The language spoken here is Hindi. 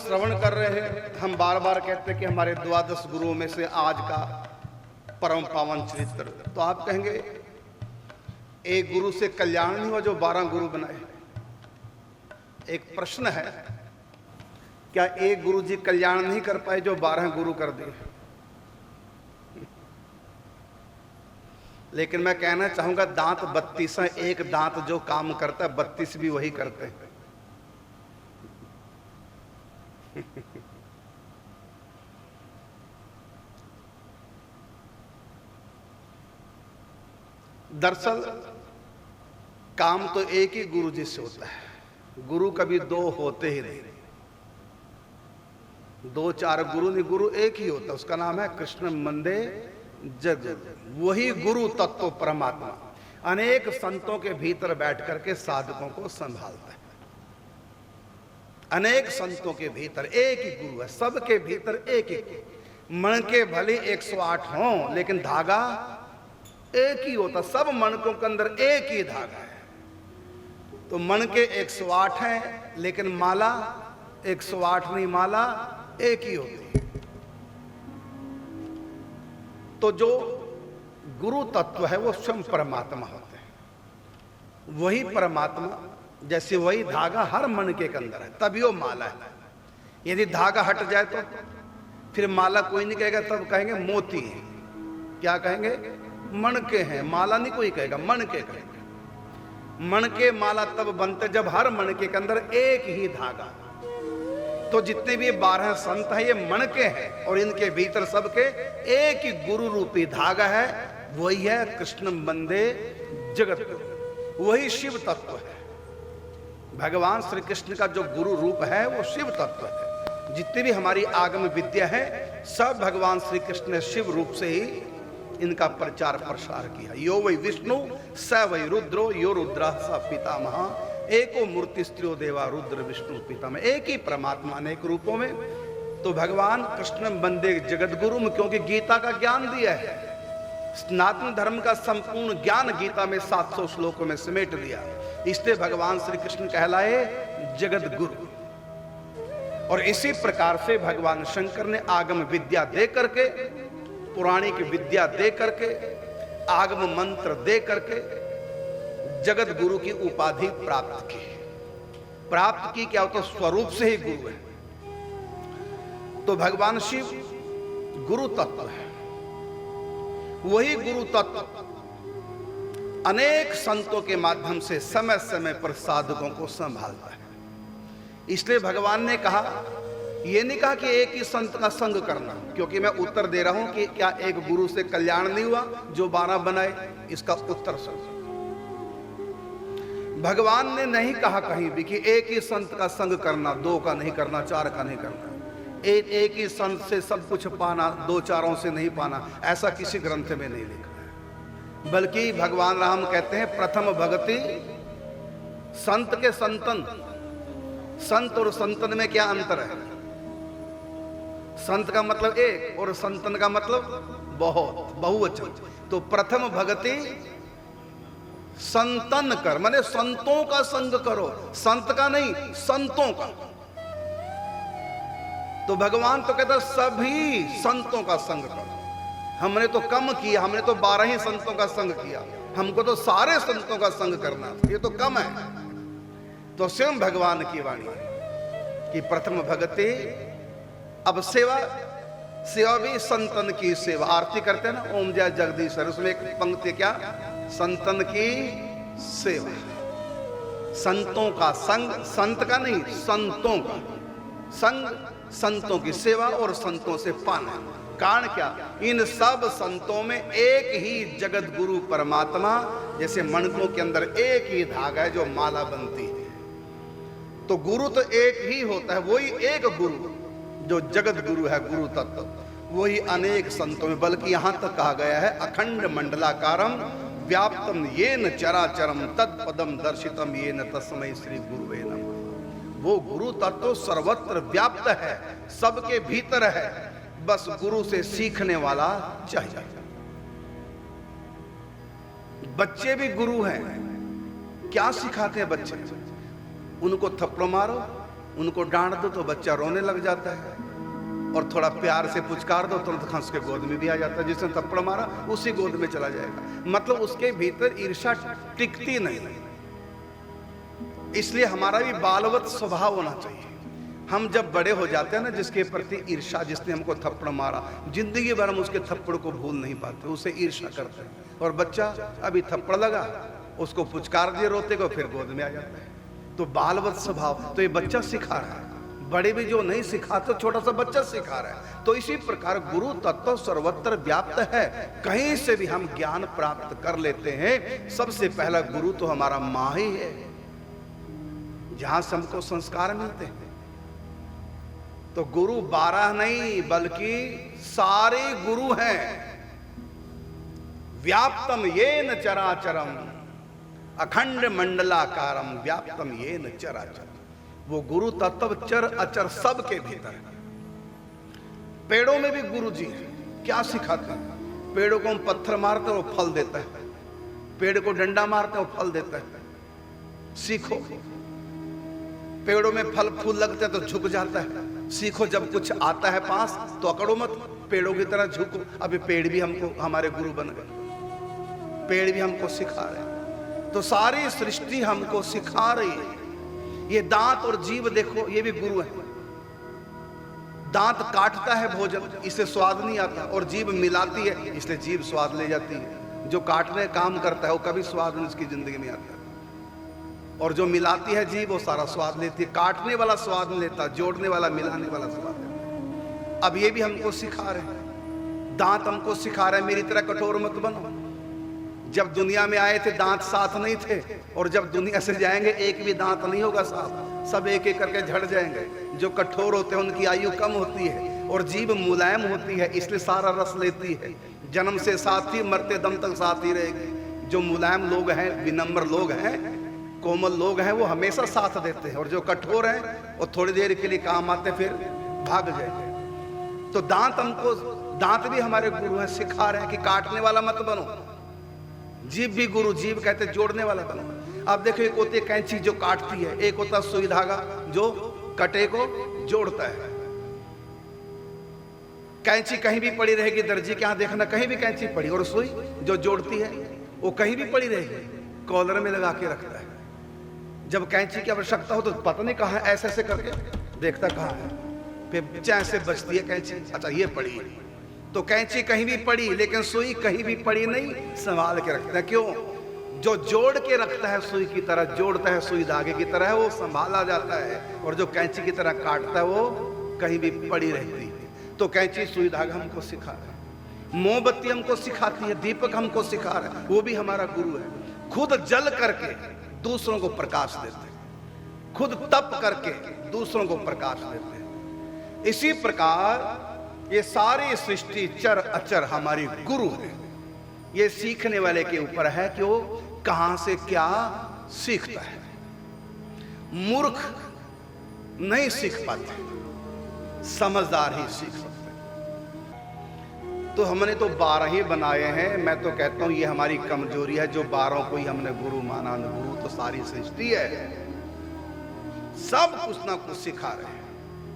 श्रवण कर रहे हैं, हम बार बार कहते हैं कि हमारे द्वादश गुरुओं में से आज का परम पावन चरित्र, तो आप कहेंगे एक गुरु से कल्याण नहीं हुआ जो 12 गुरु बनाए। एक प्रश्न है, क्या एक गुरु जी कल्याण नहीं कर पाए जो 12 गुरु कर दिए? लेकिन मैं कहना चाहूंगा दांत 32 हैं, एक दांत जो काम करता है 32 भी वही करते हैं। दरअसल काम तो एक ही गुरु जी से होता है, गुरु कभी 2 होते ही नहीं, 2-4 गुरु नहीं, गुरु एक ही होता है, उसका नाम है कृष्ण मंदे जग, वही गुरु तत्व परमात्मा अनेक संतों के भीतर बैठ करके साधकों को संभालता है। अनेक संतों के भीतर एक ही गुरु है, सबके भीतर एक ही गुरु। मन के भले 108 हों लेकिन धागा एक ही होता, सब मनकों के अंदर एक ही धागा है। तो मन के 108 हैं लेकिन माला 108 नहीं, माला एक ही होती है। तो जो गुरु तत्व है वो स्वयं परमात्मा होते हैं, वही परमात्मा, जैसे वही धागा हर मन के अंदर है, तभी वो माला है। यदि धागा हट जाए तो फिर माला कोई नहीं कहेगा, तब कहेंगे मोती है। क्या कहेंगे? मन के हैं, माला नहीं कोई कहेगा, मन के कहेंगे। मन के माला तब बनते जब हर मन के अंदर एक ही धागा। तो जितने भी 12 संत हैं ये मन के हैं और इनके भीतर सबके एक ही गुरु रूपी धागा है, वही है कृष्ण वंदे जगत गुरु, वही शिव तत्व है। भगवान श्री कृष्ण का जो गुरु रूप है वो शिव तत्व है। जितनी भी हमारी आगम विद्या है सब भगवान श्री कृष्ण ने शिव रूप से ही इनका प्रचार प्रसार किया। यो वै विष्णु स वै रुद्रो यो रुद्र स पितामह, एको मूर्ति स्त्रियो देवा रुद्र विष्णु पितामह, एक ही परमात्मा अनेक रूपों में। तो भगवान कृष्ण वंदे जगत गुरु में, क्योंकि गीता का ज्ञान दिया है, सनातन धर्म का संपूर्ण ज्ञान गीता में 700 श्लोकों में समेट दिया, इसलिए भगवान श्री कृष्ण कहलाए जगत गुरु। और इसी प्रकार से भगवान शंकर ने आगम विद्या दे करके, पुराणिक विद्या दे करके, आगम मंत्र दे करके जगत गुरु की उपाधि प्राप्त की। क्या होता? स्वरूप से ही गुरु है। तो भगवान शिव गुरु तत्व है, वही गुरु तत्व अनेक संतों के माध्यम से समय समय पर साधकों को संभालता है। इसलिए भगवान ने कहा, ये नहीं कहा कि एक ही संत का संग करना, क्योंकि मैं उत्तर दे रहा हूं कि क्या एक गुरु से कल्याण नहीं हुआ जो 12 बनाए, इसका उत्तर सर। भगवान ने नहीं कहा कहीं भी कि एक ही संत का संग करना, 2 का नहीं करना, 4 का नहीं करना, एक ही संत से सब कुछ पाना, 2-4 से नहीं पाना, ऐसा किसी ग्रंथ में नहीं लिखा है। बल्कि भगवान राम कहते हैं प्रथम भगति संत के संतन। संत और संतन में क्या अंतर है? संत का मतलब एक और संतन का मतलब बहुत, बहुवचन। तो प्रथम भगति संतन कर, माने संतों का संग करो, संत का नहीं, संतों का। तो भगवान तो कहता सभी संतों का संग करो। हमने तो कम किया, हमने तो 12 ही संतों का संग किया, हमको तो सारे संतों का संग करना, ये तो कम है। तो स्वयं भगवान की वाणी कि प्रथम भगति। अब सेवा, सेवा भी संतन की सेवा। आरती करते हैं ना, ओम जय जगदीश्वर, उसमें एक पंक्ति क्या? संतन की सेवा। संतों का संग, संत का नहीं, संतों का संग, संतों की सेवा और संतों से पाना। कारण क्या? इन सब संतों में एक ही जगत गुरु परमात्मा, जैसे मनकों के अंदर एक ही धागा है जो माला बनती है। तो गुरु तो एक ही होता है, वही एक गुरु जो जगत गुरु है, गुरु तत्व, वही अनेक संतों में। बल्कि यहां तक कहा गया है अखंड मंडलाकारम व्याप्तम येन चराचरम तत्पदम दर्शितम येन तस्मै श्री गुरुवे नमः। वो गुरु तत्व सर्वत्र व्याप्त है, सबके भीतर है, बस गुरु से सीखने वाला चाहिए। बच्चे भी गुरु हैं। क्या सिखाते हैं बच्चे? उनको थप्पड़ मारो, उनको डांट दो तो बच्चा रोने लग जाता है, और थोड़ा प्यार से पुचकार दो तुरंत खंस के गोद में भी आ जाता है। जिसने थप्पड़ मारा उसी गोद में चला जाएगा। मतलब उसके भीतर ईर्ष्या टिकती नहीं। इसलिए हमारा भी बालवत स्वभाव होना चाहिए। हम जब बड़े हो जाते हैं ना, जिसके प्रति ईर्ष्या, जिसने हमको थप्पड़ मारा, जिंदगी भर हम उसके थप्पड़ को भूल नहीं पाते, उसे ईर्ष्या करते हैं। और बच्चा अभी थप्पड़ लगा, उसको पुचकार दिए रोते को, फिर गोद में आ जाता है। तो बालवत स्वभाव तो ये बच्चा सिखा रहा है। बड़े भी जो नहीं सिखाते, छोटा सा बच्चा सिखा रहा है। तो इसी प्रकार गुरु तत्व सर्वत्र व्याप्त है। कहीं से भी हम ज्ञान प्राप्त कर लेते हैं। सबसे पहला गुरु तो हमारा माँ ही है, जहां से हमको संस्कार मिलते हैं। तो गुरु 12 नहीं बल्कि सारे गुरु हैं। व्याप्तम येन चराचरम अखंड मंडलाकारम व्याप्तम येन चराचरम। वो गुरु तत्व चर अचर सब के भीतर है। पेड़ों में भी गुरु जी हैं। क्या सिखाते हैं? पेड़ों को हम पत्थर मारते हैं वो फल देता है, पेड़ को डंडा मारते हैं वो फल देता है। सीखो। पेड़ों में फल फूल लगते हैं तो झुक जाता है। सीखो, जब कुछ आता है पास तो अकड़ो मत, पेड़ों की तरह झुको। अभी पेड़ भी हमको हमारे गुरु बन गए। पेड़ भी हमको सिखा रहे हैं। तो सारी सृष्टि हमको सिखा रही है। ये दांत और जीभ देखो, ये भी गुरु है। दांत काटता है भोजन, इससे स्वाद नहीं आता, और जीभ मिलाती है, इसलिए जीभ स्वाद ले जाती है। जो काटने काम करता है वो कभी स्वाद नहीं उसकी जिंदगी में आता है, और जो मिलाती है जीभ वो सारा स्वाद लेती है। काटने वाला स्वाद नहीं लेता, जोड़ने वाला, मिलाने वाला स्वाद लेता। अब ये भी हमको सिखा रहे हैं। दांत हमको सिखा रहे हैं मेरी तरह कठोर मत बनो। जब दुनिया में आए थे दांत साथ नहीं थे, और जब दुनिया से जाएंगे एक भी दांत नहीं होगा साथ, सब एक एक करके झड़ जाएंगे। जो कठोर होते हैं उनकी आयु कम होती है, और जीभ मुलायम होती है, इसलिए सारा रस लेती है। जन्म से साथ ही, मरते दम तक साथ ही रहेगी। जो मुलायम लोग हैं, विनम्र लोग हैं, कोमल लोग हैं, वो हमेशा साथ देते हैं, और जो कठोर हैं वो थोड़ी देर के लिए काम आते फिर भाग जाएंगे। तो दांत भी हमारे गुरु हैं, सिखा रहे हैं कि काटने वाला मत बनो। जीभ भी गुरु, जीभ कहते जोड़ने वाला बनो। अब देखो, एक होती है कैंची जो काटती है, एक होता सुई धागा जो कटे को जोड़ता है। कैंची कहीं भी पड़ी रहेगी, दर्जी के यहां देखना कहीं भी कैंची पड़ी, और सुई जो जोड़ती है वो कहीं भी पड़ी रहेगी, कॉलर में लगा के रखता है। जब कैंची की आवश्यकता हो तो पता नहीं कहाँ, ऐसे ऐसे करके देखता कहाँ है, फिर चैन से बचती है कैंची। अच्छा ये पड़ी, तो कैंची कहीं भी पड़ी, लेकिन सुई कहीं भी पड़ी नहीं, संभाल के रखता है। क्यों? जो जोड़ के रखता है सुई की तरह, जोड़ता है सुई धागे की तरह, वो संभाला जाता है, और जो कैंची की तरह काटता है वो कहीं भी पड़ी रहती है। तो कैंची सुई धागा हमको सिखा रहा है। मोमबत्ती हमको सिखाती है, दीपक हमको सिखा रहा है, वो भी हमारा गुरु है। खुद जल करके दूसरों को प्रकाश देते हैं, खुद तप करके दूसरों को प्रकाश देते हैं। इसी प्रकार ये सारी सृष्टि चर अचर हमारी गुरु है। ये सीखने वाले के ऊपर है कि वो कहां से क्या सीखता है। मूर्ख नहीं सीख पाते, समझदार ही सीख सकते हैं। तो हमने तो 12 ही बनाए हैं। मैं तो कहता हूं ये हमारी कमजोरी है, जो 12 को ही हमने गुरु माना। गुरु तो सारी सृष्टि है, सब कुछ ना कुछ सिखा रहे हैं।